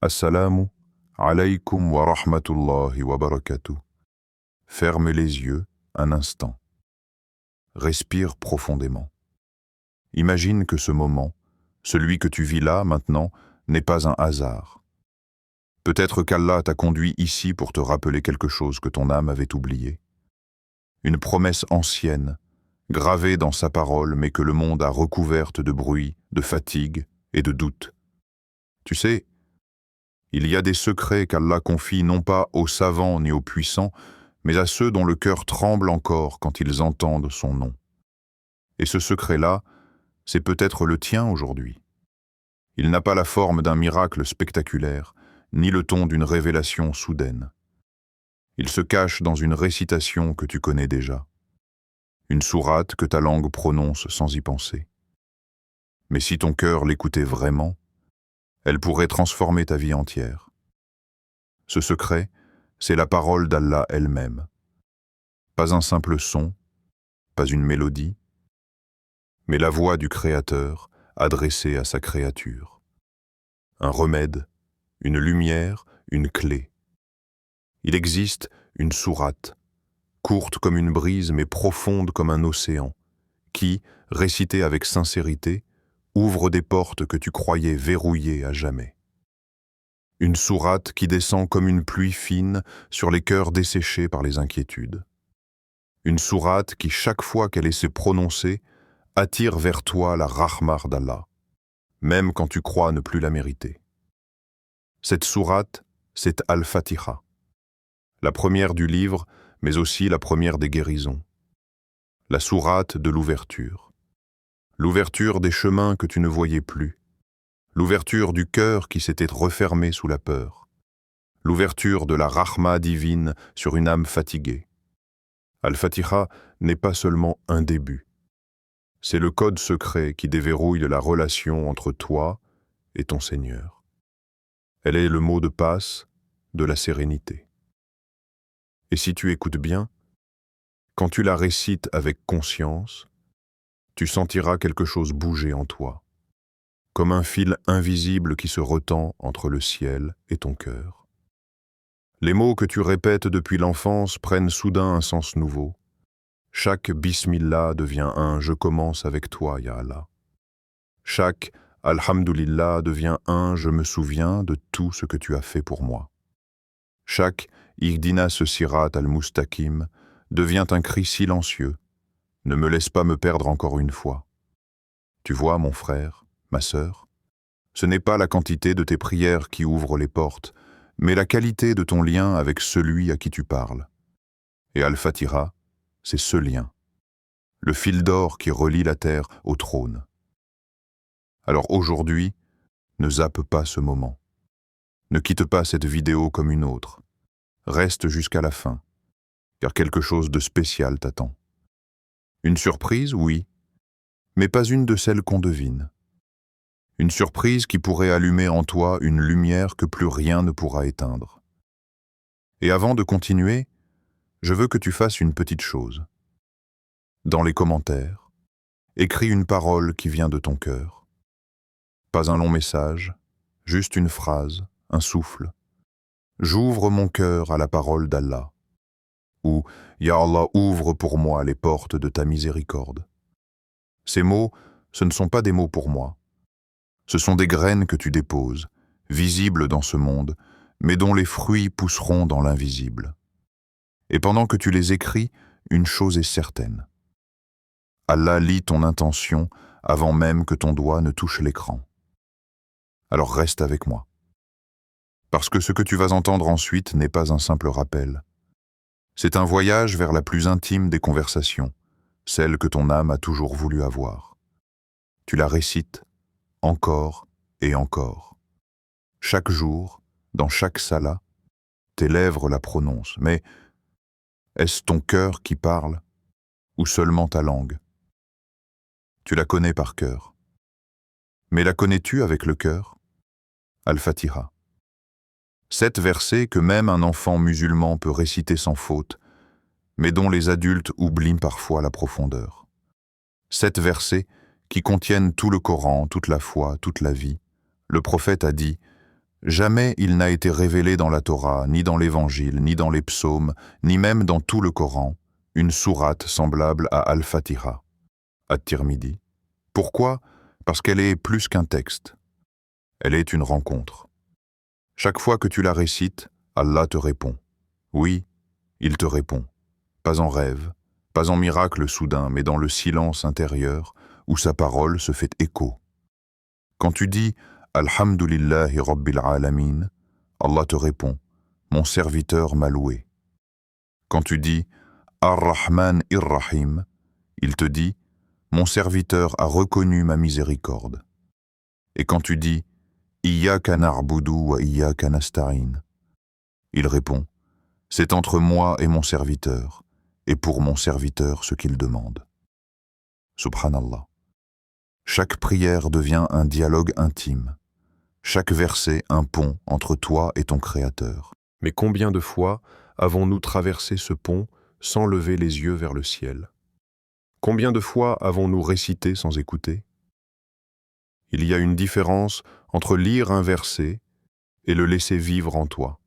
Assalamu alaykum wa rahmatullahi wa barakatuh. Ferme les yeux un instant. Respire profondément. Imagine que ce moment, celui que tu vis là, maintenant, n'est pas un hasard. Peut-être qu'Allah t'a conduit ici pour te rappeler quelque chose que ton âme avait oublié. Une promesse ancienne, gravée dans sa parole, mais que le monde a recouverte de bruit, de fatigue et de doute. Tu sais, il y a des secrets qu'Allah confie non pas aux savants ni aux puissants, mais à ceux dont le cœur tremble encore quand ils entendent son nom. Et ce secret-là, c'est peut-être le tien aujourd'hui. Il n'a pas la forme d'un miracle spectaculaire, ni le ton d'une révélation soudaine. Il se cache dans une récitation que tu connais déjà, une sourate que ta langue prononce sans y penser. Mais si ton cœur l'écoutait vraiment, elle pourrait transformer ta vie entière. Ce secret, c'est la parole d'Allah elle-même. Pas un simple son, pas une mélodie, mais la voix du Créateur adressée à sa créature. Un remède, une lumière, une clé. Il existe une sourate, courte comme une brise mais profonde comme un océan, qui, récitée avec sincérité, ouvre des portes que tu croyais verrouillées à jamais. Une sourate qui descend comme une pluie fine sur les cœurs desséchés par les inquiétudes. Une sourate qui, chaque fois qu'elle essaie prononcer, attire vers toi la rahmah d'Allah, même quand tu crois ne plus la mériter. Cette sourate, c'est Al-Fatiha, la première du livre, mais aussi la première des guérisons. La sourate de l'ouverture. L'ouverture des chemins que tu ne voyais plus. L'ouverture du cœur qui s'était refermé sous la peur. L'ouverture de la rahma divine sur une âme fatiguée. Al-Fatiha n'est pas seulement un début. C'est le code secret qui déverrouille la relation entre toi et ton Seigneur. Elle est le mot de passe de la sérénité. Et si tu écoutes bien, quand tu la récites avec conscience, tu sentiras quelque chose bouger en toi, comme un fil invisible qui se retend entre le ciel et ton cœur. Les mots que tu répètes depuis l'enfance prennent soudain un sens nouveau. Chaque Bismillah devient un « Je commence avec toi, Ya Allah ». Chaque Alhamdulillah devient un « Je me souviens de tout ce que tu as fait pour moi ». Chaque Ihdina Sirat al-Mustaqim devient un cri silencieux. Ne me laisse pas me perdre encore une fois. Tu vois, mon frère, ma sœur, ce n'est pas la quantité de tes prières qui ouvre les portes, mais la qualité de ton lien avec celui à qui tu parles. Et Al-Fatiha, c'est ce lien, le fil d'or qui relie la terre au trône. Alors aujourd'hui, ne zappe pas ce moment. Ne quitte pas cette vidéo comme une autre. Reste jusqu'à la fin, car quelque chose de spécial t'attend. Une surprise, oui, mais pas une de celles qu'on devine. Une surprise qui pourrait allumer en toi une lumière que plus rien ne pourra éteindre. Et avant de continuer, je veux que tu fasses une petite chose. Dans les commentaires, écris une parole qui vient de ton cœur. Pas un long message, juste une phrase, un souffle. J'ouvre mon cœur à la parole d'Allah. Ou Ya Allah, ouvre pour moi les portes de ta miséricorde. Ces mots, ce ne sont pas des mots pour moi. Ce sont des graines que tu déposes, visibles dans ce monde, mais dont les fruits pousseront dans l'invisible. Et pendant que tu les écris, une chose est certaine. Allah lit ton intention avant même que ton doigt ne touche l'écran. Alors reste avec moi. Parce que ce que tu vas entendre ensuite n'est pas un simple rappel. C'est un voyage vers la plus intime des conversations, celle que ton âme a toujours voulu avoir. Tu la récites, encore et encore. Chaque jour, dans chaque salat, tes lèvres la prononcent, mais est-ce ton cœur qui parle ou seulement ta langue? Tu la connais par cœur. Mais la connais-tu avec le cœur? Al-Fatiha. 7 versets que même un enfant musulman peut réciter sans faute, mais dont les adultes oublient parfois la profondeur. 7 versets qui contiennent tout le Coran, toute la foi, toute la vie. Le prophète a dit Jamais il n'a été révélé dans la Torah, ni dans l'Évangile, ni dans les psaumes, ni même dans tout le Coran, une sourate semblable à Al-Fatiha, At-Tirmidhi. Pourquoi? Parce qu'elle est plus qu'un texte. Elle est une rencontre. Chaque fois que tu la récites, Allah te répond. Oui, il te répond. Pas en rêve, pas en miracle soudain, mais dans le silence intérieur où sa parole se fait écho. Quand tu dis « Alhamdulillahi Rabbil Alamin », Allah te répond « Mon serviteur m'a loué ». Quand tu dis « Ar-Rahman Ir-Rahim », il te dit « Mon serviteur a reconnu ma miséricorde ». Et quand tu dis « Iyyaka na'budu wa iyyaka nasta'in », il répond « C'est entre moi et mon serviteur, et pour mon serviteur ce qu'il demande ». Subhanallah. Chaque prière devient un dialogue intime. Chaque verset un pont entre toi et ton Créateur. Mais combien de fois avons-nous traversé ce pont sans lever les yeux vers le ciel? Combien de fois avons-nous récité sans écouter? Il y a une différence entre lire un verset et le laisser vivre en toi.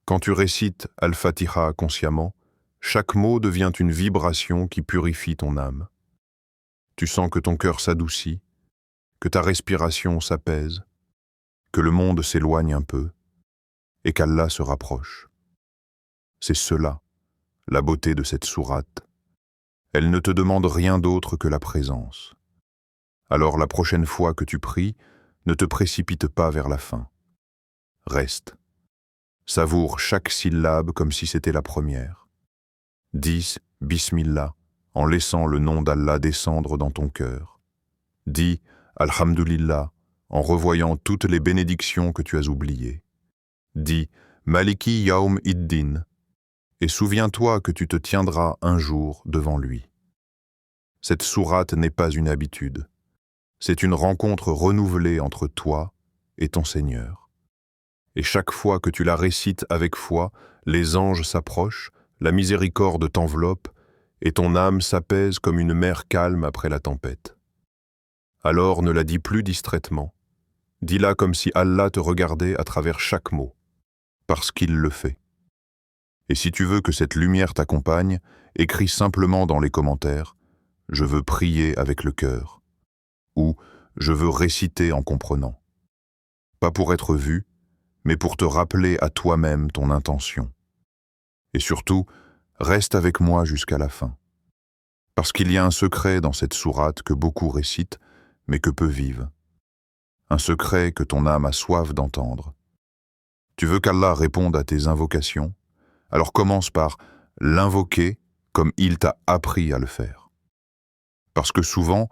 Quand tu récites Al-Fatiha consciemment, chaque mot devient une vibration qui purifie ton âme. Tu sens que ton cœur s'adoucit, que ta respiration s'apaise, que le monde s'éloigne un peu et qu'Allah se rapproche. C'est cela, la beauté de cette sourate. Elle ne te demande rien d'autre que la présence. Alors la prochaine fois que tu pries, ne te précipite pas vers la fin. Reste. Savoure chaque syllabe comme si c'était la première. Dis « Bismillah » en laissant le nom d'Allah descendre dans ton cœur. Dis « Alhamdulillah » en revoyant toutes les bénédictions que tu as oubliées. Dis « Maliki Yaum Iddin » et souviens-toi que tu te tiendras un jour devant lui. Cette sourate n'est pas une habitude. C'est une rencontre renouvelée entre toi et ton Seigneur. Et chaque fois que tu la récites avec foi, les anges s'approchent, la miséricorde t'enveloppe, et ton âme s'apaise comme une mer calme après la tempête. Alors ne la dis plus distraitement. Dis-la comme si Allah te regardait à travers chaque mot, parce qu'il le fait. Et si tu veux que cette lumière t'accompagne, écris simplement dans les commentaires « Je veux prier avec le cœur » ou « Je veux réciter en comprenant ». Pas pour être vu, mais pour te rappeler à toi-même ton intention. Et surtout, reste avec moi jusqu'à la fin. Parce qu'il y a un secret dans cette sourate que beaucoup récitent, mais que peu vivent. Un secret que ton âme a soif d'entendre. Tu veux qu'Allah réponde à tes invocations? Alors commence par l'invoquer comme il t'a appris à le faire. Parce que souvent,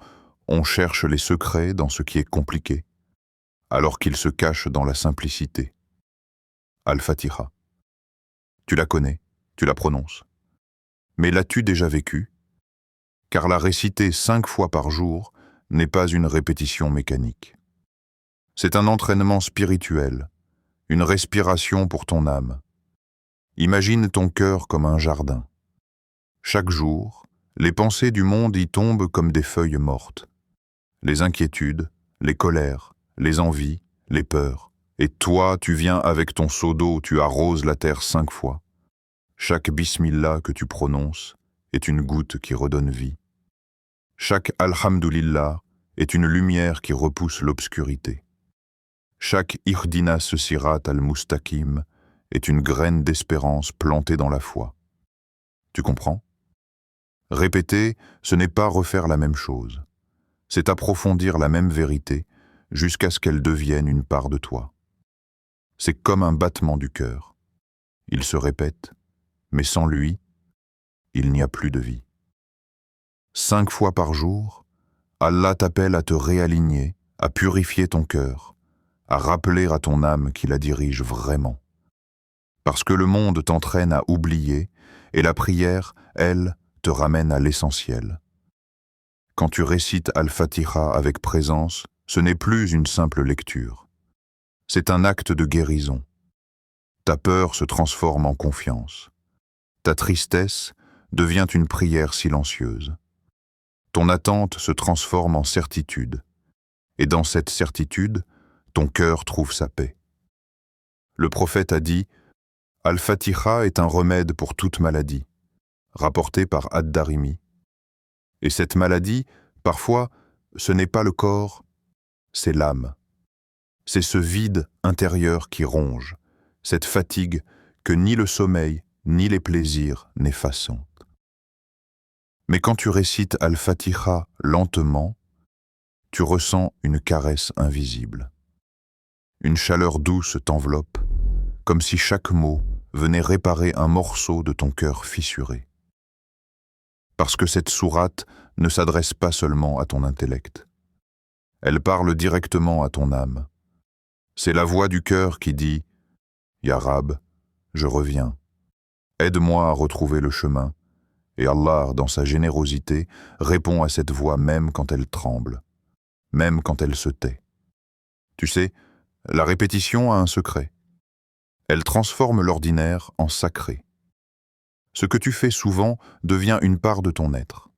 on cherche les secrets dans ce qui est compliqué, alors qu'ils se cachent dans la simplicité. Al-Fatiha. Tu la connais, tu la prononces. Mais l'as-tu déjà vécue? Car la réciter 5 fois par jour n'est pas une répétition mécanique. C'est un entraînement spirituel, une respiration pour ton âme. Imagine ton cœur comme un jardin. Chaque jour, les pensées du monde y tombent comme des feuilles mortes. Les inquiétudes, les colères, les envies, les peurs. Et toi, tu viens avec ton seau d'eau, tu arroses la terre 5 fois. Chaque bismillah que tu prononces est une goutte qui redonne vie. Chaque alhamdulillah est une lumière qui repousse l'obscurité. Chaque ihdinas sirat al-mustaqim est une graine d'espérance plantée dans la foi. Tu comprends? Répéter, ce n'est pas refaire la même chose. C'est approfondir la même vérité jusqu'à ce qu'elle devienne une part de toi. C'est comme un battement du cœur. Il se répète, mais sans lui, il n'y a plus de vie. 5 fois par jour, Allah t'appelle à te réaligner, à purifier ton cœur, à rappeler à ton âme qui la dirige vraiment. Parce que le monde t'entraîne à oublier et la prière, elle, te ramène à l'essentiel. Quand tu récites Al-Fatiha avec présence, ce n'est plus une simple lecture. C'est un acte de guérison. Ta peur se transforme en confiance. Ta tristesse devient une prière silencieuse. Ton attente se transforme en certitude. Et dans cette certitude, ton cœur trouve sa paix. Le prophète a dit « Al-Fatiha est un remède pour toute maladie », rapporté par Ad-Darimi. Et cette maladie, parfois, ce n'est pas le corps, c'est l'âme. C'est ce vide intérieur qui ronge, cette fatigue que ni le sommeil ni les plaisirs n'effaçant. Mais quand tu récites Al-Fatiha lentement, tu ressens une caresse invisible. Une chaleur douce t'enveloppe, comme si chaque mot venait réparer un morceau de ton cœur fissuré. Parce que cette sourate ne s'adresse pas seulement à ton intellect. Elle parle directement à ton âme. C'est la voix du cœur qui dit « Ya Rab, je reviens. Aide-moi à retrouver le chemin. » Et Allah, dans sa générosité, répond à cette voix même quand elle tremble, même quand elle se tait. Tu sais, la répétition a un secret. Elle transforme l'ordinaire en sacré. Ce que tu fais souvent devient une part de ton être.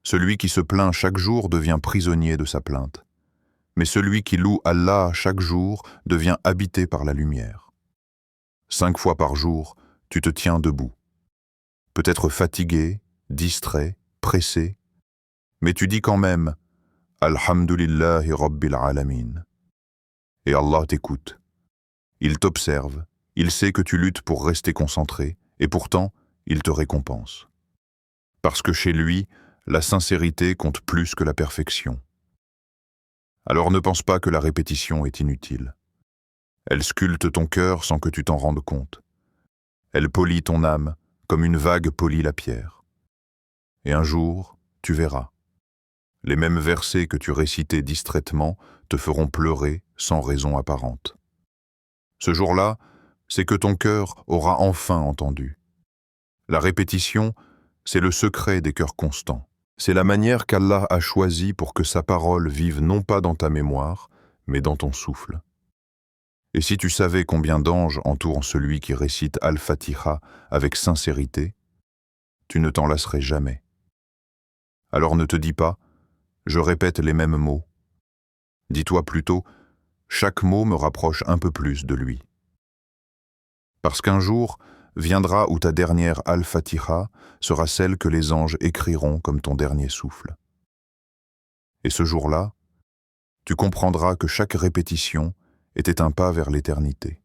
Celui qui se plaint chaque jour devient prisonnier de sa plainte. Mais celui qui loue Allah chaque jour devient habité par la lumière. 5 fois par jour, tu te tiens debout. Peut-être fatigué, distrait, pressé, mais tu dis quand même « Alhamdulillahi Rabbil Alamin ». Et Allah t'écoute. Il t'observe, il sait que tu luttes pour rester concentré, et pourtant, il te récompense. Parce que chez lui, la sincérité compte plus que la perfection. Alors ne pense pas que la répétition est inutile. Elle sculpte ton cœur sans que tu t'en rendes compte. Elle polit ton âme comme une vague polit la pierre. Et un jour, tu verras. Les mêmes versets que tu récitais distraitement te feront pleurer sans raison apparente. Ce jour-là, c'est que ton cœur aura enfin entendu. La répétition, c'est le secret des cœurs constants. C'est la manière qu'Allah a choisie pour que sa parole vive non pas dans ta mémoire, mais dans ton souffle. Et si tu savais combien d'anges entourent celui qui récite Al-Fatiha avec sincérité, tu ne t'en lasserais jamais. Alors ne te dis pas « je répète les mêmes mots ». Dis-toi plutôt « chaque mot me rapproche un peu plus de lui ». Parce qu'un jour viendra où ta dernière Al-Fatiha sera celle que les anges écriront comme ton dernier souffle. Et ce jour-là, tu comprendras que chaque répétition était un pas vers l'éternité.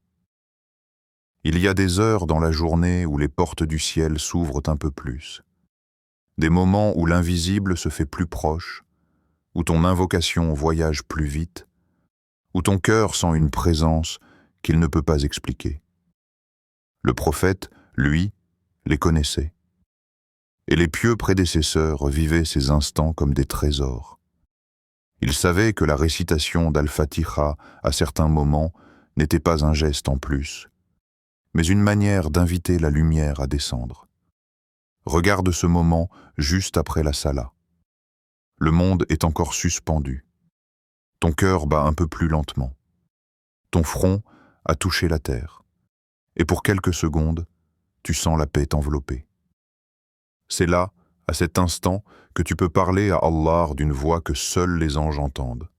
Il y a des heures dans la journée où les portes du ciel s'ouvrent un peu plus, des moments où l'invisible se fait plus proche, où ton invocation voyage plus vite, où ton cœur sent une présence qu'il ne peut pas expliquer. Le prophète, lui, les connaissait. Et les pieux prédécesseurs vivaient ces instants comme des trésors. Ils savaient que la récitation d'Al-Fatiha à certains moments n'était pas un geste en plus, mais une manière d'inviter la lumière à descendre. Regarde ce moment juste après la Salah. Le monde est encore suspendu. Ton cœur bat un peu plus lentement. Ton front a touché la terre. Et pour quelques secondes, tu sens la paix t'envelopper. C'est là, à cet instant, que tu peux parler à Allah d'une voix que seuls les anges entendent.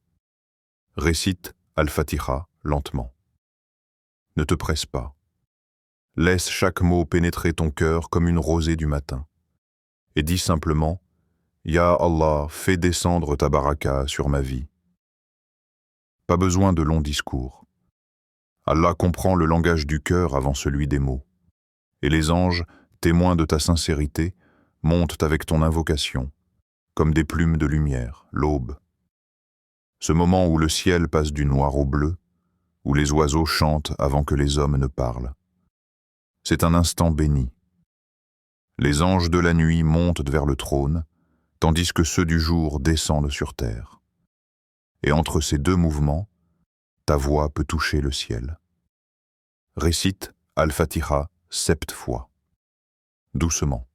Récite Al-Fatiha lentement. Ne te presse pas. Laisse chaque mot pénétrer ton cœur comme une rosée du matin. Et dis simplement « Ya Allah, fais descendre ta baraka sur ma vie ». Pas besoin de longs discours. Allah comprend le langage du cœur avant celui des mots. Et les anges, témoins de ta sincérité, montent avec ton invocation, comme des plumes de lumière, l'aube. Ce moment où le ciel passe du noir au bleu, où les oiseaux chantent avant que les hommes ne parlent. C'est un instant béni. Les anges de la nuit montent vers le trône, tandis que ceux du jour descendent sur terre. Et entre ces deux mouvements, ta voix peut toucher le ciel. Récite Al-Fatiha 7 fois. Doucement.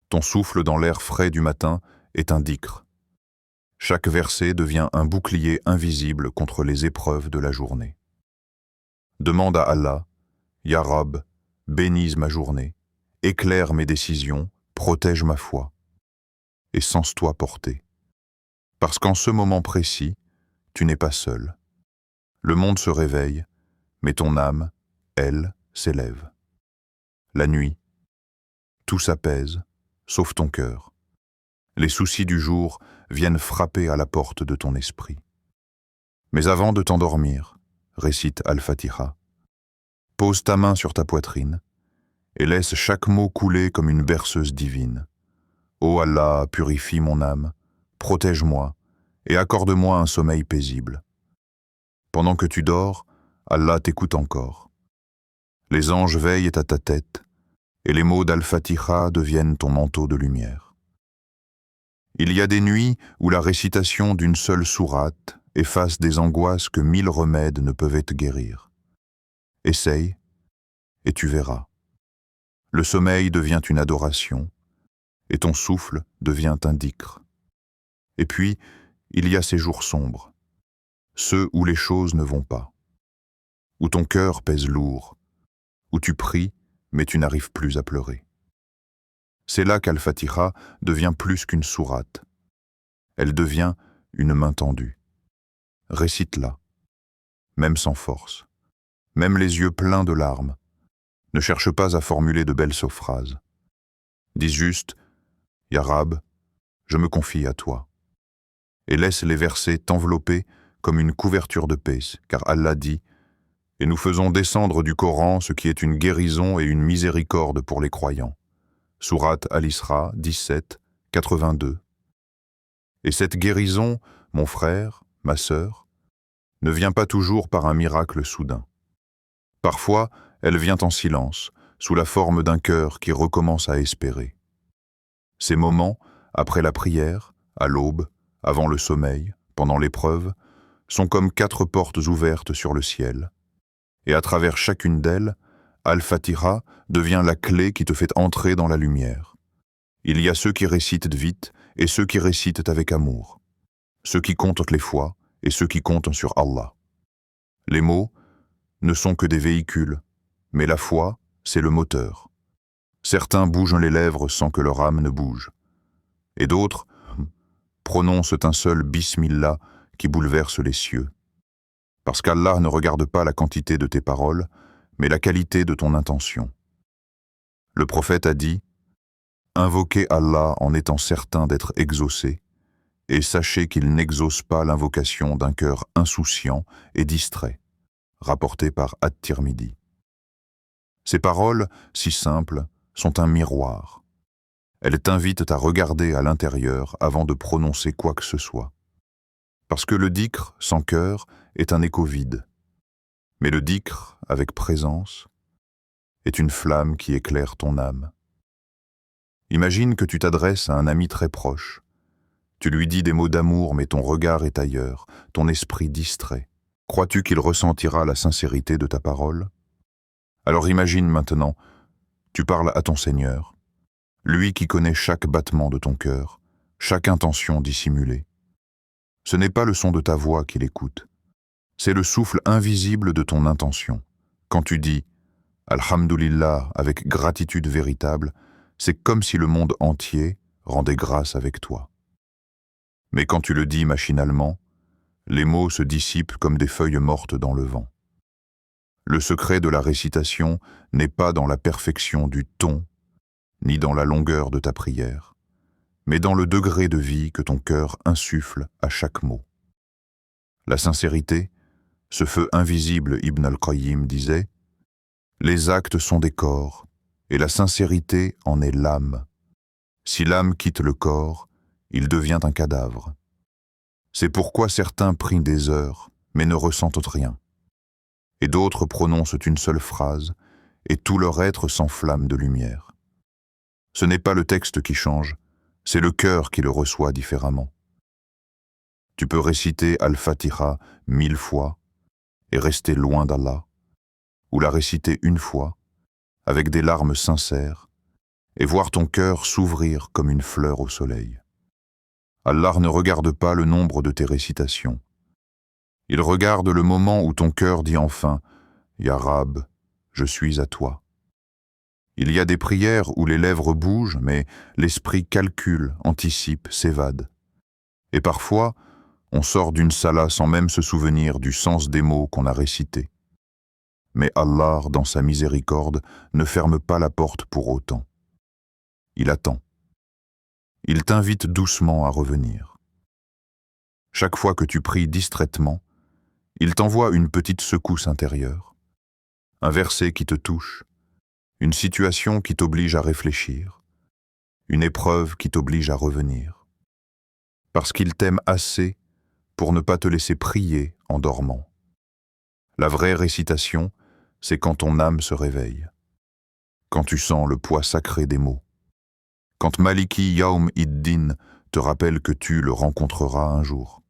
Ton souffle dans l'air frais du matin est un dhikr. Chaque verset devient un bouclier invisible contre les épreuves de la journée. Demande à Allah, Ya Rab, bénise ma journée, éclaire mes décisions, protège ma foi. Et sens-toi porter. Parce qu'en ce moment précis, tu n'es pas seul. Le monde se réveille, mais ton âme, elle, s'élève. La nuit, tout s'apaise, sauf ton cœur. Les soucis du jour viennent frapper à la porte de ton esprit. Mais avant de t'endormir, récite Al-Fatiha. Pose ta main sur ta poitrine et laisse chaque mot couler comme une berceuse divine. Ô Allah, purifie mon âme, protège-moi et accorde-moi un sommeil paisible. Pendant que tu dors, Allah t'écoute encore. Les anges veillent à ta tête et les mots d'Al-Fatiha deviennent ton manteau de lumière. Il y a des nuits où la récitation d'une seule sourate efface des angoisses que 1000 remèdes ne peuvent te guérir. Essaye et tu verras. Le sommeil devient une adoration et ton souffle devient un dhikr. Et puis, il y a ces jours sombres, ceux où les choses ne vont pas, où ton cœur pèse lourd, où tu pries mais tu n'arrives plus à pleurer. C'est là qu'Al-Fatiha devient plus qu'une sourate. Elle devient une main tendue. Récite-la, même sans force, même les yeux pleins de larmes. Ne cherche pas à formuler de belles phrases. Dis juste « Ya Rab, je me confie à toi » et laisse les versets t'envelopper comme une couverture de paix, car Allah dit « Et nous faisons descendre du Coran ce qui est une guérison et une miséricorde pour les croyants. » Sourate Al-Isra 17, 82. Et cette guérison, mon frère, ma sœur, ne vient pas toujours par un miracle soudain. Parfois, elle vient en silence, sous la forme d'un cœur qui recommence à espérer. Ces moments, après la prière, à l'aube, avant le sommeil, pendant l'épreuve, sont comme 4 portes ouvertes sur le ciel. Et à travers chacune d'elles, Al-Fatiha devient la clé qui te fait entrer dans la lumière. Il y a ceux qui récitent vite et ceux qui récitent avec amour, ceux qui comptent les fois et ceux qui comptent sur Allah. Les mots ne sont que des véhicules, mais la foi, c'est le moteur. Certains bougent les lèvres sans que leur âme ne bouge, et d'autres prononcent un seul Bismillah qui bouleverse les cieux. Parce qu'Allah ne regarde pas la quantité de tes paroles, mais la qualité de ton intention. Le prophète a dit « Invoquez Allah en étant certain d'être exaucé, et sachez qu'il n'exauce pas l'invocation d'un cœur insouciant et distrait. » Rapporté par At-Tirmidhi. Ces paroles, si simples, sont un miroir. Elles t'invitent à regarder à l'intérieur avant de prononcer quoi que ce soit. Parce que le dhikr, sans cœur, est un écho vide. Mais le dhikr, avec présence, est une flamme qui éclaire ton âme. Imagine que tu t'adresses à un ami très proche. Tu lui dis des mots d'amour, mais ton regard est ailleurs, ton esprit distrait. Crois-tu qu'il ressentira la sincérité de ta parole? Alors imagine maintenant, tu parles à ton Seigneur, lui qui connaît chaque battement de ton cœur, chaque intention dissimulée. Ce n'est pas le son de ta voix qu'il écoute, c'est le souffle invisible de ton intention. Quand tu dis « Alhamdulillah » avec gratitude véritable, c'est comme si le monde entier rendait grâce avec toi. Mais quand tu le dis machinalement, les mots se dissipent comme des feuilles mortes dans le vent. Le secret de la récitation n'est pas dans la perfection du ton, ni dans la longueur de ta prière, mais dans le degré de vie que ton cœur insuffle à chaque mot. La sincérité, ce feu invisible, Ibn al-Qayyim disait, « Les actes sont des corps, et la sincérité en est l'âme. Si l'âme quitte le corps, il devient un cadavre. » C'est pourquoi certains prient des heures, mais ne ressentent rien. Et d'autres prononcent une seule phrase, et tout leur être s'enflamme de lumière. Ce n'est pas le texte qui change, c'est le cœur qui le reçoit différemment. Tu peux réciter Al-Fatiha 1000 fois et rester loin d'Allah, ou la réciter une fois, avec des larmes sincères, et voir ton cœur s'ouvrir comme une fleur au soleil. Allah ne regarde pas le nombre de tes récitations. Il regarde le moment où ton cœur dit enfin « Ya Rab, je suis à toi ». Il y a des prières où les lèvres bougent, mais l'esprit calcule, anticipe, s'évade. Et parfois, On sort d'une sala sans même se souvenir du sens des mots qu'on a récités. Mais Allah, dans sa miséricorde, ne ferme pas la porte pour autant. Il attend. Il t'invite doucement à revenir. Chaque fois que tu pries distraitement, il t'envoie une petite secousse intérieure, un verset qui te touche, une situation qui t'oblige à réfléchir, une épreuve qui t'oblige à revenir. Parce qu'il t'aime assez pour ne pas te laisser prier en dormant. La vraie récitation, c'est quand ton âme se réveille, quand tu sens le poids sacré des mots, quand Maliki Yaum Id-Din te rappelle que tu le rencontreras un jour,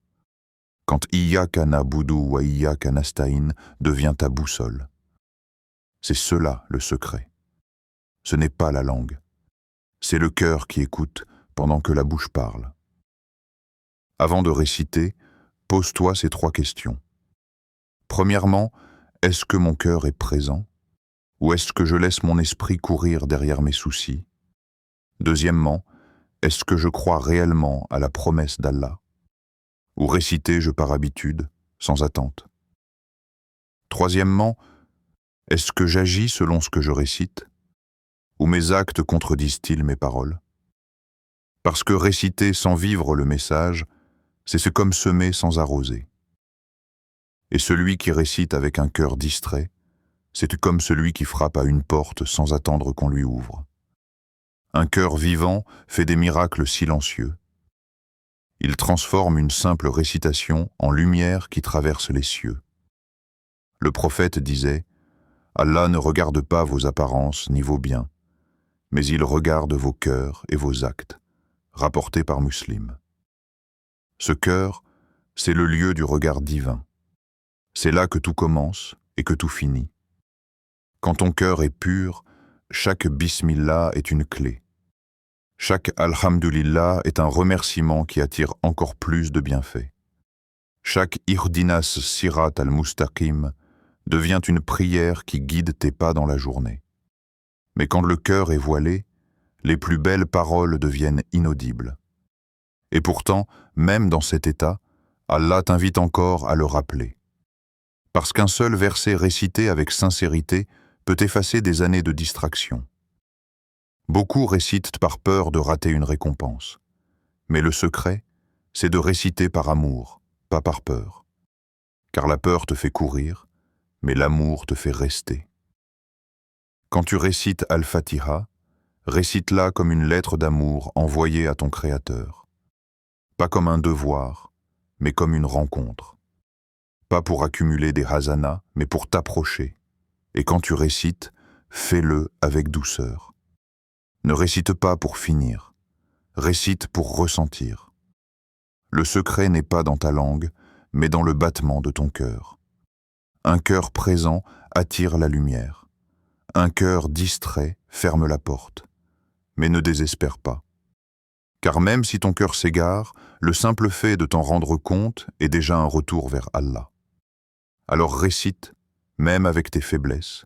quand Iyyaka na'budu wa Iyyaka nasta'in devient ta boussole. C'est cela le secret. Ce n'est pas la langue, c'est le cœur qui écoute pendant que la bouche parle. Avant de réciter, pose-toi ces 3 questions. Premièrement, est-ce que mon cœur est présent? Ou est-ce que je laisse mon esprit courir derrière mes soucis? Deuxièmement, est-ce que je crois réellement à la promesse d'Allah? Ou réciter-je par habitude, sans attente? Troisièmement, est-ce que j'agis selon ce que je récite? Ou mes actes contredisent-ils mes paroles? Parce que réciter sans vivre le message, c'est comme semer sans arroser. Et celui qui récite avec un cœur distrait, c'est comme celui qui frappe à une porte sans attendre qu'on lui ouvre. Un cœur vivant fait des miracles silencieux. Il transforme une simple récitation en lumière qui traverse les cieux. Le prophète disait « Allah ne regarde pas vos apparences ni vos biens, mais il regarde vos cœurs et vos actes », rapporté par Muslim. Ce cœur, c'est le lieu du regard divin. C'est là que tout commence et que tout finit. Quand ton cœur est pur, chaque bismillah est une clé. Chaque alhamdulillah est un remerciement qui attire encore plus de bienfaits. Chaque ihdinas sirat al-mustaqim devient une prière qui guide tes pas dans la journée. Mais quand le cœur est voilé, les plus belles paroles deviennent inaudibles. Et pourtant, même dans cet état, Allah t'invite encore à le rappeler. Parce qu'un seul verset récité avec sincérité peut effacer des années de distraction. Beaucoup récitent par peur de rater une récompense. Mais le secret, c'est de réciter par amour, pas par peur. Car la peur te fait courir, mais l'amour te fait rester. Quand tu récites Al-Fatiha, récite-la comme une lettre d'amour envoyée à ton Créateur. Pas comme un devoir, mais comme une rencontre. Pas pour accumuler des hasanas, mais pour t'approcher. Et quand tu récites, fais-le avec douceur. Ne récite pas pour finir, récite pour ressentir. Le secret n'est pas dans ta langue, mais dans le battement de ton cœur. Un cœur présent attire la lumière. Un cœur distrait ferme la porte. Mais ne désespère pas. Car même si ton cœur s'égare, le simple fait de t'en rendre compte est déjà un retour vers Allah. Alors récite, même avec tes faiblesses,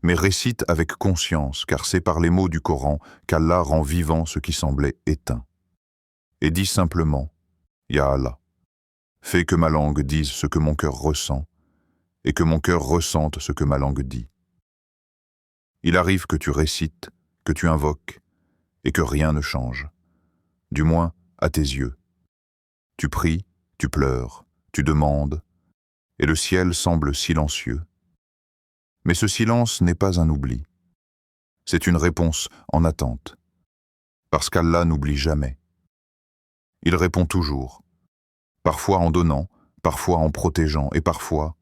mais récite avec conscience, car c'est par les mots du Coran qu'Allah rend vivant ce qui semblait éteint. Et dis simplement, Ya Allah, fais que ma langue dise ce que mon cœur ressent, et que mon cœur ressente ce que ma langue dit. Il arrive que tu récites, que tu invoques, et que rien ne change, du moins à tes yeux. Tu pries, tu pleures, tu demandes, et le ciel semble silencieux. Mais ce silence n'est pas un oubli. C'est une réponse en attente. Parce qu'Allah n'oublie jamais. Il répond toujours, parfois en donnant, parfois en protégeant et parfois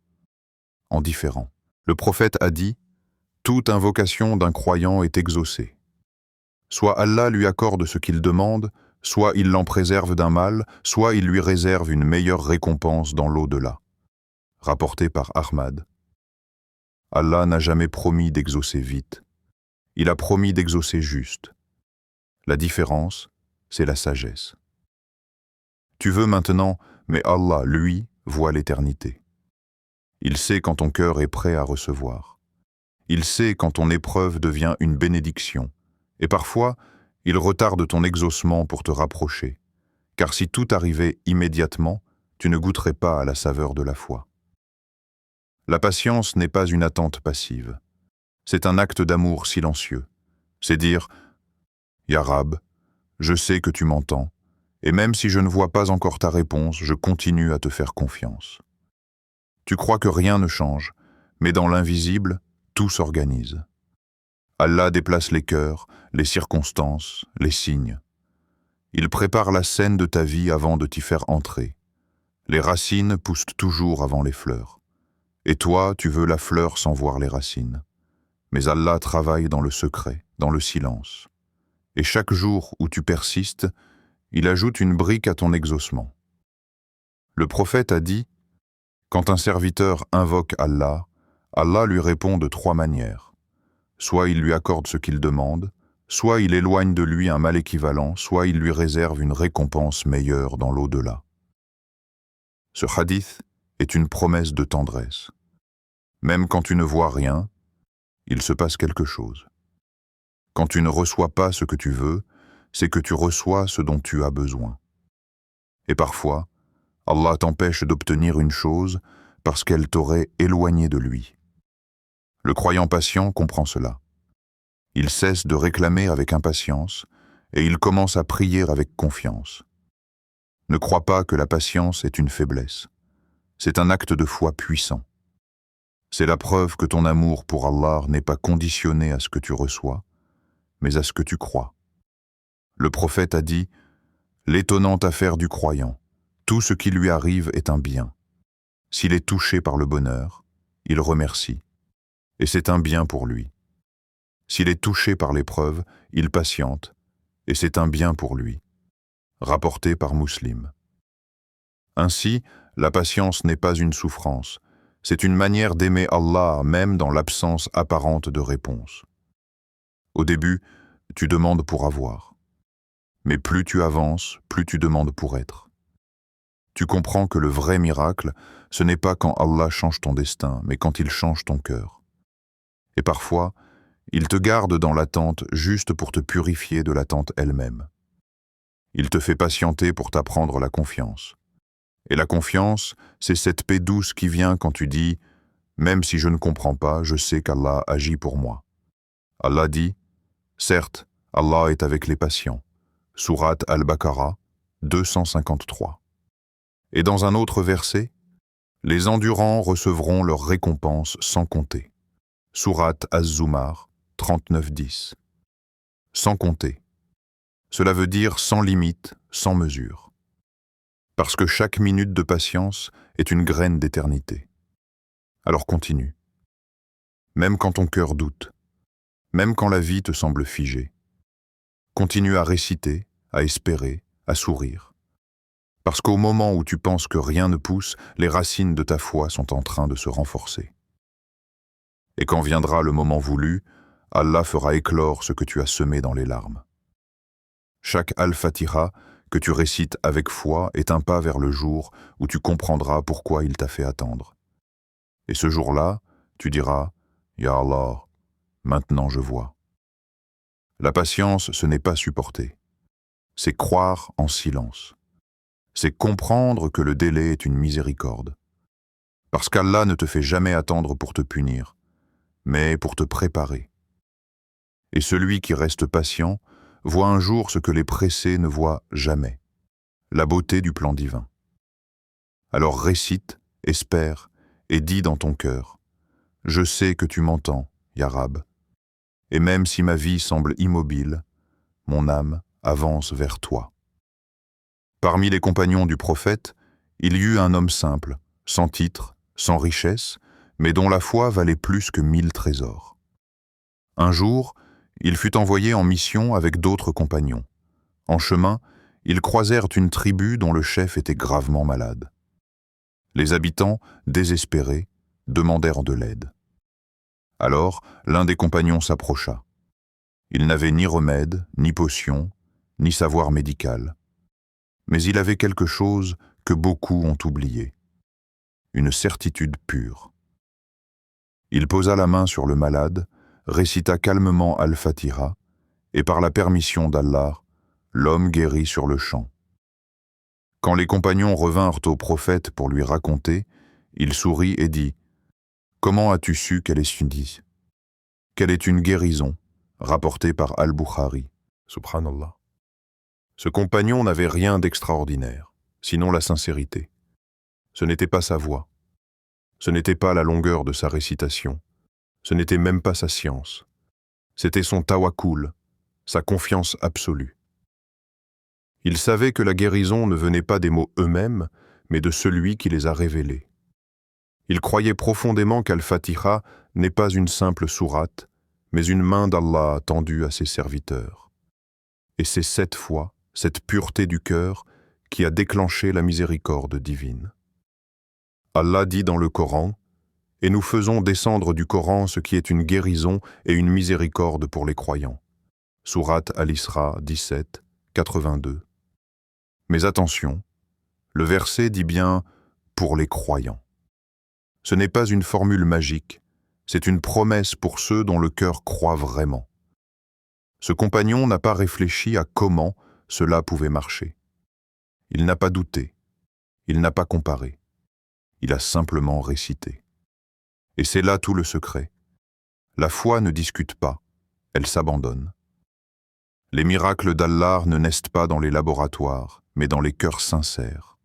en différant. Le prophète a dit « Toute invocation d'un croyant est exaucée. Soit Allah lui accorde ce qu'il demande, soit il l'en préserve d'un mal, soit il lui réserve une meilleure récompense dans l'au-delà. » Rapporté par Ahmad. Allah n'a jamais promis d'exaucer vite. Il a promis d'exaucer juste. La différence, c'est la sagesse. Tu veux maintenant, mais Allah, lui, voit l'éternité. Il sait quand ton cœur est prêt à recevoir. Il sait quand ton épreuve devient une bénédiction. Et parfois, il retarde ton exaucement pour te rapprocher. Car si tout arrivait immédiatement, tu ne goûterais pas à la saveur de la foi. La patience n'est pas une attente passive. C'est un acte d'amour silencieux. C'est dire « Ya Rab, je sais que tu m'entends, et même si je ne vois pas encore ta réponse, je continue à te faire confiance. Tu crois que rien ne change, mais dans l'invisible, tout s'organise. Allah déplace les cœurs, les circonstances, les signes. Il prépare la scène de ta vie avant de t'y faire entrer. Les racines poussent toujours avant les fleurs. Et toi, tu veux la fleur sans voir les racines. Mais Allah travaille dans le secret, dans le silence. Et chaque jour où tu persistes, il ajoute une brique à ton exaucement. Le prophète a dit, quand un serviteur invoque Allah, Allah lui répond de 3 manières. Soit il lui accorde ce qu'il demande, soit il éloigne de lui un mal équivalent, soit il lui réserve une récompense meilleure dans l'au-delà. Ce hadith est une promesse de tendresse. Même quand tu ne vois rien, il se passe quelque chose. Quand tu ne reçois pas ce que tu veux, c'est que tu reçois ce dont tu as besoin. Et parfois, Allah t'empêche d'obtenir une chose parce qu'elle t'aurait éloigné de lui. Le croyant patient comprend cela. Il cesse de réclamer avec impatience et il commence à prier avec confiance. Ne crois pas que la patience est une faiblesse. C'est un acte de foi puissant. C'est la preuve que ton amour pour Allah n'est pas conditionné à ce que tu reçois, mais à ce que tu crois. Le prophète a dit « L'étonnante affaire du croyant, tout ce qui lui arrive est un bien. S'il est touché par le bonheur, il remercie, et c'est un bien pour lui. S'il est touché par l'épreuve, il patiente, et c'est un bien pour lui. » Rapporté par Muslim. Ainsi, la patience n'est pas une souffrance, c'est une manière d'aimer Allah même dans l'absence apparente de réponse. Au début, tu demandes pour avoir. Mais plus tu avances, plus tu demandes pour être. Tu comprends que le vrai miracle, ce n'est pas quand Allah change ton destin, mais quand il change ton cœur. Et parfois, il te garde dans l'attente juste pour te purifier de l'attente elle-même. Il te fait patienter pour t'apprendre la confiance. Et la confiance, c'est cette paix douce qui vient quand tu dis « Même si je ne comprends pas, je sais qu'Allah agit pour moi. » Allah dit « Certes, Allah est avec les patients. » Sourate Al-Baqarah, 253. Et dans un autre verset, « Les endurants recevront leur récompense sans compter. » Sourate Az-Zumar, 39-10. Sans compter. Cela veut dire sans limite, sans mesure. Parce que chaque minute de patience est une graine d'éternité. Alors continue. Même quand ton cœur doute, même quand la vie te semble figée, continue à réciter, à espérer, à sourire. Parce qu'au moment où tu penses que rien ne pousse, les racines de ta foi sont en train de se renforcer. Et quand viendra le moment voulu, Allah fera éclore ce que tu as semé dans les larmes. Chaque Al-Fatiha que tu récites avec foi est un pas vers le jour où tu comprendras pourquoi il t'a fait attendre. Et ce jour-là, tu diras « Ya Allah, maintenant je vois ». La patience, ce n'est pas supporter. C'est croire en silence. C'est comprendre que le délai est une miséricorde. Parce qu'Allah ne te fait jamais attendre pour te punir, mais pour te préparer. Et celui qui reste patient voit un jour ce que les pressés ne voient jamais, la beauté du plan divin. Alors récite, espère et dis dans ton cœur, « Je sais que tu m'entends, Ya Rab, et même si ma vie semble immobile, mon âme avance vers toi. » Parmi les compagnons du prophète, il y eut un homme simple, sans titre, sans richesse, mais dont la foi valait plus que 1000 trésors. Un jour, il fut envoyé en mission avec d'autres compagnons. En chemin, ils croisèrent une tribu dont le chef était gravement malade. Les habitants, désespérés, demandèrent de l'aide. Alors, l'un des compagnons s'approcha. Il n'avait ni remède, ni potion, ni savoir médical. Mais il avait quelque chose que beaucoup ont oublié. Une certitude pure. Il posa la main sur le malade, récita calmement Al-Fatiha, et par la permission d'Allah, l'homme guérit sur le champ. Quand les compagnons revinrent au prophète pour lui raconter, il sourit et dit « Comment as-tu su qu'elle est sunnite? Qu'elle est une guérison, rapportée par Al-Bukhari. » Subhanallah. Ce compagnon n'avait rien d'extraordinaire, sinon la sincérité. Ce n'était pas sa voix. Ce n'était pas la longueur de sa récitation. Ce n'était même pas sa science. C'était son tawakkul, sa confiance absolue. Il savait que la guérison ne venait pas des mots eux-mêmes, mais de celui qui les a révélés. Il croyait profondément qu'Al-Fatiha n'est pas une simple sourate, mais une main d'Allah tendue à ses serviteurs. Et c'est cette foi, cette pureté du cœur, qui a déclenché la miséricorde divine. Allah dit dans le Coran « Et nous faisons descendre du Coran ce qui est une guérison et une miséricorde pour les croyants. » Sourate Al-Isra 17, 82. Mais attention, le verset dit bien « pour les croyants ». Ce n'est pas une formule magique, c'est une promesse pour ceux dont le cœur croit vraiment. Ce compagnon n'a pas réfléchi à comment cela pouvait marcher. Il n'a pas douté, il n'a pas comparé, il a simplement récité. Et c'est là tout le secret. La foi ne discute pas, elle s'abandonne. Les miracles d'Allah ne naissent pas dans les laboratoires, mais dans les cœurs sincères.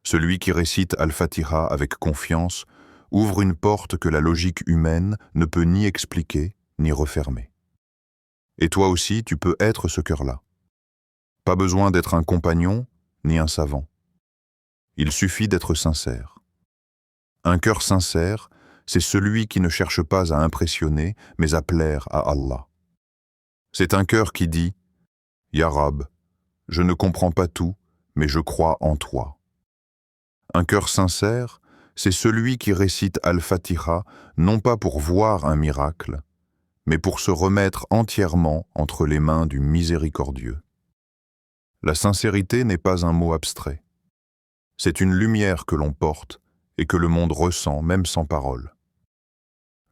Celui qui récite Al-Fatiha avec confiance ouvre une porte que la logique humaine ne peut ni expliquer ni refermer. Et toi aussi, tu peux être ce cœur-là. Pas besoin d'être un compagnon ni un savant. Il suffit d'être sincère. Un cœur sincère, c'est celui qui ne cherche pas à impressionner, mais à plaire à Allah. C'est un cœur qui dit « Ya Rab, je ne comprends pas tout, mais je crois en toi. » Un cœur sincère, c'est celui qui récite Al-Fatiha non pas pour voir un miracle, mais pour se remettre entièrement entre les mains du miséricordieux. La sincérité n'est pas un mot abstrait. C'est une lumière que l'on porte et que le monde ressent même sans parole.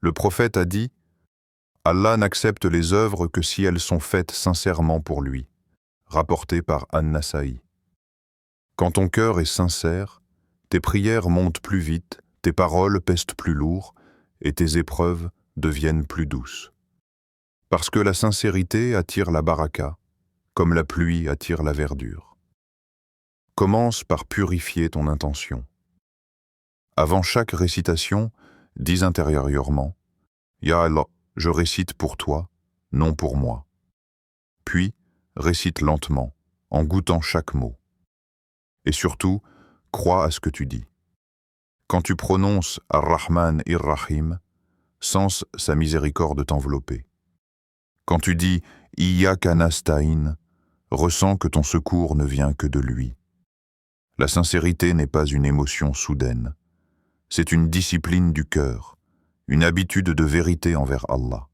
Le prophète a dit « Allah n'accepte les œuvres que si elles sont faites sincèrement pour lui », rapporté par An-Nasa'i. Quand ton cœur est sincère, tes prières montent plus vite, tes paroles pèsent plus lourd et tes épreuves deviennent plus douces. Parce que la sincérité attire la baraka, comme la pluie attire la verdure. Commence par purifier ton intention. Avant chaque récitation, dis intérieurement « Ya Allah, je récite pour toi, non pour moi. » Puis, récite lentement, en goûtant chaque mot. Et surtout, crois à ce que tu dis. Quand tu prononces Ar-Rahman Ir-Rahim, sens sa miséricorde t'envelopper. Quand tu dis Iyyaka nasta'in, ressens que ton secours ne vient que de lui. La sincérité n'est pas une émotion soudaine. C'est une discipline du cœur, une habitude de vérité envers Allah.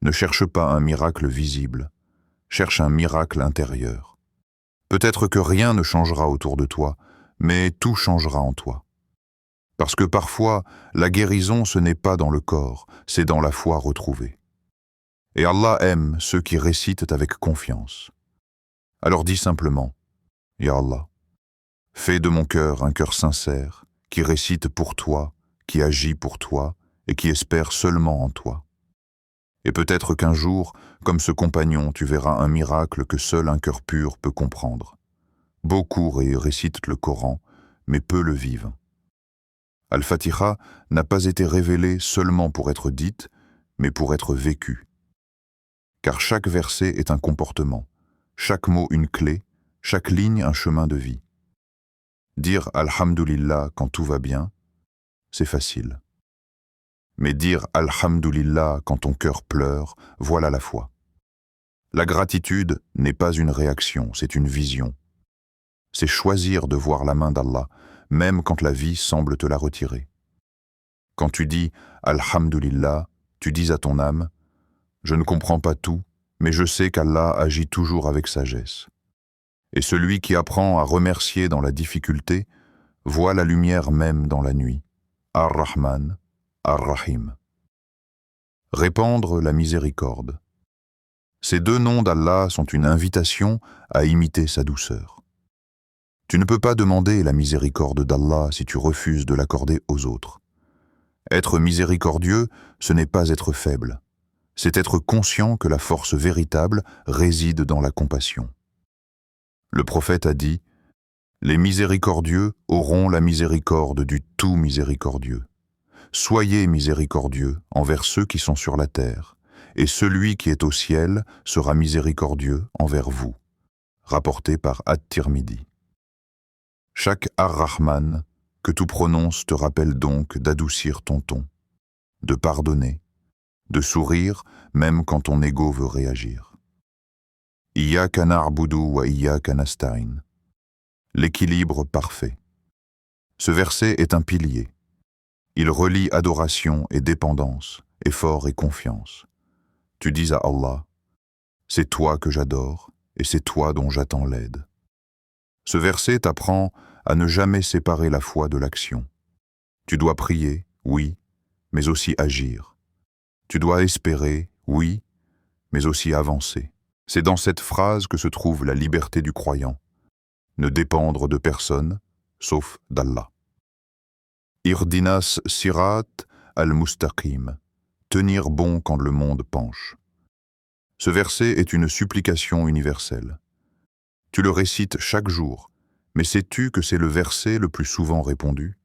Ne cherche pas un miracle visible, cherche un miracle intérieur. Peut-être que rien ne changera autour de toi, mais tout changera en toi. Parce que parfois, la guérison, ce n'est pas dans le corps, c'est dans la foi retrouvée. Et Allah aime ceux qui récitent avec confiance. Alors dis simplement, « Ya Allah, fais de mon cœur un cœur sincère, qui récite pour toi, qui agit pour toi et qui espère seulement en toi. » Et peut-être qu'un jour, comme ce compagnon, tu verras un miracle que seul un cœur pur peut comprendre. Beaucoup récitent le Coran, mais peu le vivent. Al-Fatiha n'a pas été révélée seulement pour être dite, mais pour être vécue. Car chaque verset est un comportement, chaque mot une clé, chaque ligne un chemin de vie. Dire Alhamdulillah quand tout va bien, c'est facile. Mais dire Alhamdulillah quand ton cœur pleure, voilà la foi. La gratitude n'est pas une réaction, c'est une vision. C'est choisir de voir la main d'Allah, même quand la vie semble te la retirer. Quand tu dis Alhamdulillah, tu dis à ton âme « Je ne comprends pas tout, mais je sais qu'Allah agit toujours avec sagesse. » Et celui qui apprend à remercier dans la difficulté voit la lumière même dans la nuit. Ar-Rahman, Ar-Rahim. Répandre la miséricorde. Ces deux noms d'Allah sont une invitation à imiter sa douceur. Tu ne peux pas demander la miséricorde d'Allah si tu refuses de l'accorder aux autres. Être miséricordieux, ce n'est pas être faible. C'est être conscient que la force véritable réside dans la compassion. Le prophète a dit « Les miséricordieux auront la miséricorde du tout miséricordieux. Soyez miséricordieux envers ceux qui sont sur la terre, et celui qui est au ciel sera miséricordieux envers vous. » Rapporté par At-Tirmidhi. Chaque Ar-Rahman que tu prononces te rappelle donc d'adoucir ton ton, de pardonner, de sourire même quand ton ego veut réagir. Iyyaka na'budu wa iyyaka nasta'in. L'équilibre parfait. Ce verset est un pilier. Il relie adoration et dépendance, effort et confiance. Tu dis à Allah, « C'est toi que j'adore et c'est toi dont j'attends l'aide. » Ce verset t'apprend à ne jamais séparer la foi de l'action. Tu dois prier, oui, mais aussi agir. Tu dois espérer, oui, mais aussi avancer. C'est dans cette phrase que se trouve la liberté du croyant. Ne dépendre de personne, sauf d'Allah. Irdinas sirat al-mustaqim. Tenir bon quand le monde penche. Ce verset est une supplication universelle. Tu le récites chaque jour, mais sais-tu que c'est le verset le plus souvent répondu?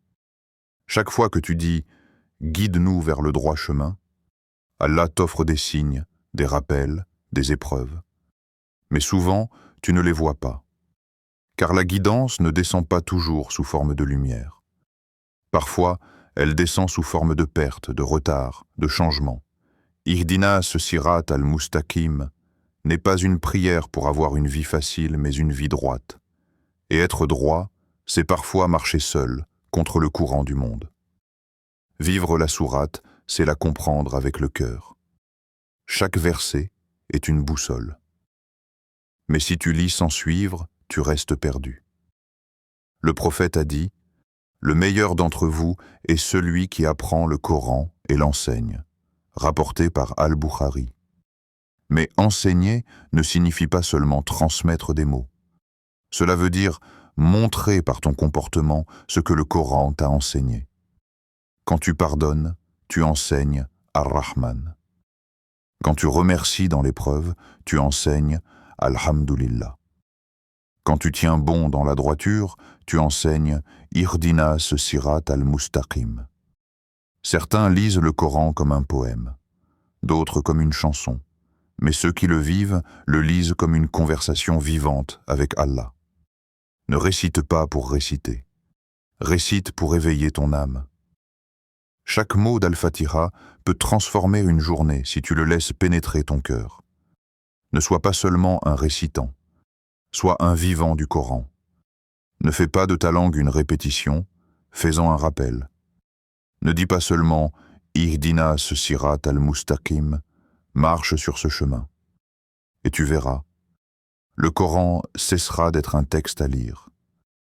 Chaque fois que tu dis « Guide-nous vers le droit chemin », Allah t'offre des signes, des rappels, des épreuves. Mais souvent, tu ne les vois pas, car la guidance ne descend pas toujours sous forme de lumière. Parfois, elle descend sous forme de perte, de retard, de changement. Ihdinas sirat al-mustaqim n'est pas une prière pour avoir une vie facile, mais une vie droite. Et être droit, c'est parfois marcher seul, contre le courant du monde. Vivre la sourate, c'est la comprendre avec le cœur. Chaque verset est une boussole. Mais si tu lis sans suivre, tu restes perdu. Le prophète a dit « Le meilleur d'entre vous est celui qui apprend le Coran et l'enseigne », rapporté par Al-Bukhari. Mais enseigner ne signifie pas seulement transmettre des mots. Cela veut dire montrer par ton comportement ce que le Coran t'a enseigné. Quand tu pardonnes, tu enseignes Ar-Rahman. Quand tu remercies dans l'épreuve, tu enseignes Alhamdulillah. Quand tu tiens bon dans la droiture, tu enseignes Irdinas sirat al-mustaqim. Certains lisent le Coran comme un poème, d'autres comme une chanson, mais ceux qui le vivent le lisent comme une conversation vivante avec Allah. Ne récite pas pour réciter, récite pour éveiller ton âme. Chaque mot d'Al-Fatiha peut transformer une journée si tu le laisses pénétrer ton cœur. Ne sois pas seulement un récitant, sois un vivant du Coran. Ne fais pas de ta langue une répétition, fais-en un rappel. Ne dis pas seulement « Ihdinas sirat al-mustaqim », marche sur ce chemin. Et tu verras, le Coran cessera d'être un texte à lire,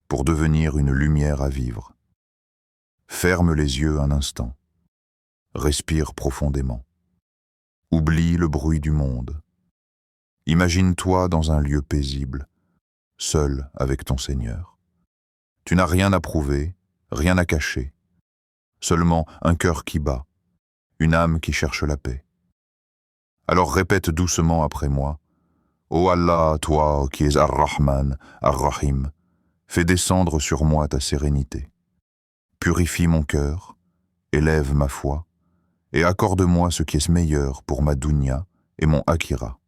pour devenir une lumière à vivre. Ferme les yeux un instant. Respire profondément. Oublie le bruit du monde. Imagine-toi dans un lieu paisible, seul avec ton Seigneur. Tu n'as rien à prouver, rien à cacher, seulement un cœur qui bat, une âme qui cherche la paix. Alors répète doucement après moi, « Ô Allah, toi qui es Ar-Rahman, Ar-Rahim, fais descendre sur moi ta sérénité. Purifie mon cœur, élève ma foi, et accorde-moi ce qui est meilleur pour ma dunya et mon akira.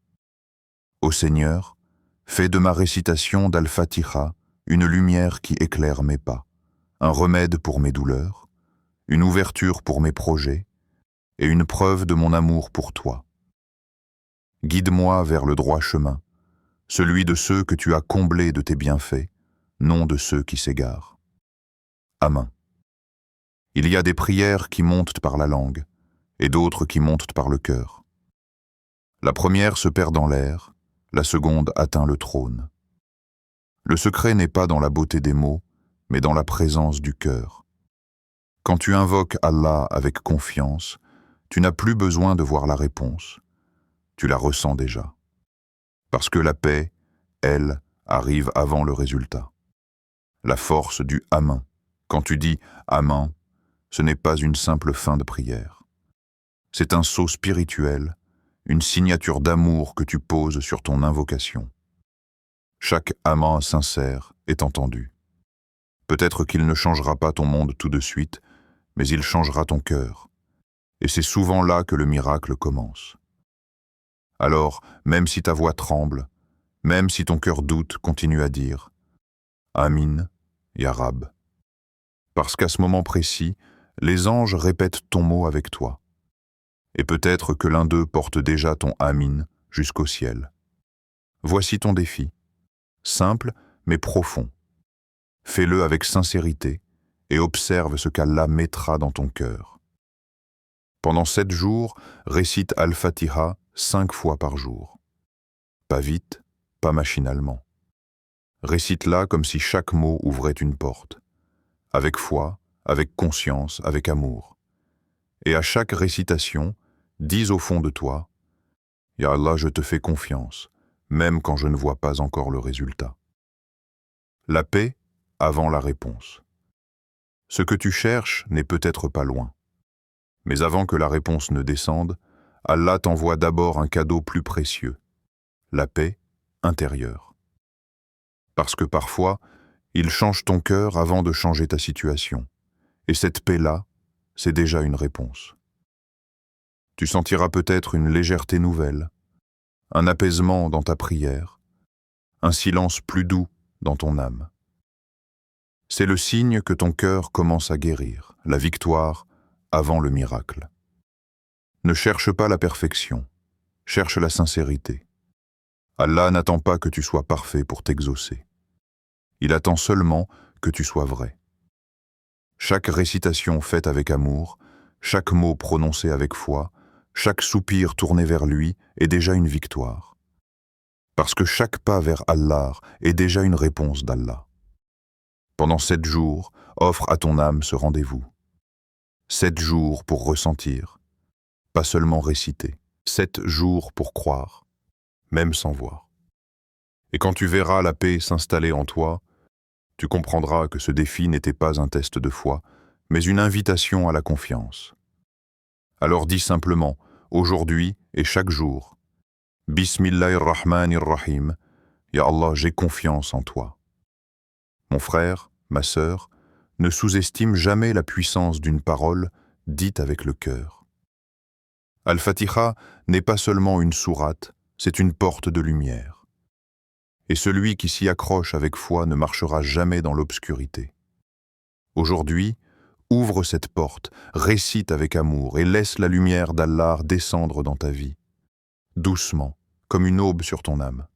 Ô Seigneur, fais de ma récitation d'Al-Fatiha une lumière qui éclaire mes pas, un remède pour mes douleurs, une ouverture pour mes projets et une preuve de mon amour pour toi. Guide-moi vers le droit chemin, celui de ceux que tu as comblés de tes bienfaits, non de ceux qui s'égarent. Amen. Il y a des prières qui montent par la langue et d'autres qui montent par le cœur. La première se perd dans l'air, la seconde atteint le trône. Le secret n'est pas dans la beauté des mots, mais dans la présence du cœur. Quand tu invoques Allah avec confiance, tu n'as plus besoin de voir la réponse. Tu la ressens déjà. Parce que la paix, elle, arrive avant le résultat. la force du « Amin ». Quand tu dis « Amin », ce n'est pas une simple fin de prière. C'est un sceau spirituel, une signature d'amour que tu poses sur ton invocation. Chaque « Amin » sincère est entendu. Peut-être qu'il ne changera pas ton monde tout de suite, mais il changera ton cœur. Et c'est souvent là que le miracle commence. Alors, même si ta voix tremble, même si ton cœur doute, continue à dire « Amin, Ya Rab ». Parce qu'à ce moment précis, les anges répètent ton mot avec toi. Et peut-être que l'un d'eux porte déjà ton « Amin » jusqu'au ciel. Voici ton défi. Simple, mais profond. Fais-le avec sincérité et observe ce qu'Allah mettra dans ton cœur. Pendant 7 jours, récite Al-Fatiha 5 fois par jour. Pas vite, pas machinalement. Récite-la comme si chaque mot ouvrait une porte. Avec foi, avec conscience, avec amour. Et à chaque récitation, dis au fond de toi « Ya Allah, je te fais confiance, même quand je ne vois pas encore le résultat. » La paix avant la réponse. Ce que tu cherches n'est peut-être pas loin. Mais avant que la réponse ne descende, Allah t'envoie d'abord un cadeau plus précieux, la paix intérieure. Parce que parfois, il change ton cœur avant de changer ta situation. Et cette paix-là, c'est déjà une réponse. Tu sentiras peut-être une légèreté nouvelle, un apaisement dans ta prière, un silence plus doux dans ton âme. C'est le signe que ton cœur commence à guérir, la victoire avant le miracle. Ne cherche pas la perfection, cherche la sincérité. Allah n'attend pas que tu sois parfait pour t'exaucer. Il attend seulement que tu sois vrai. Chaque récitation faite avec amour, chaque mot prononcé avec foi, chaque soupir tourné vers lui est déjà une victoire. Parce que chaque pas vers Allah est déjà une réponse d'Allah. Pendant 7 jours, offre à ton âme ce rendez-vous. 7 jours pour ressentir, pas seulement réciter. 7 jours pour croire, même sans voir. Et quand tu verras la paix s'installer en toi, tu comprendras que ce défi n'était pas un test de foi, mais une invitation à la confiance. Alors dis simplement, aujourd'hui et chaque jour, Bismillahirrahmanirrahim, Ya Allah, j'ai confiance en toi. Mon frère, ma sœur, ne sous-estime jamais la puissance d'une parole dite avec le cœur. Al-Fatiha n'est pas seulement une sourate, c'est une porte de lumière. Et celui qui s'y accroche avec foi ne marchera jamais dans l'obscurité. Aujourd'hui, ouvre cette porte, récite avec amour et laisse la lumière d'Allah descendre dans ta vie, doucement, comme une aube sur ton âme.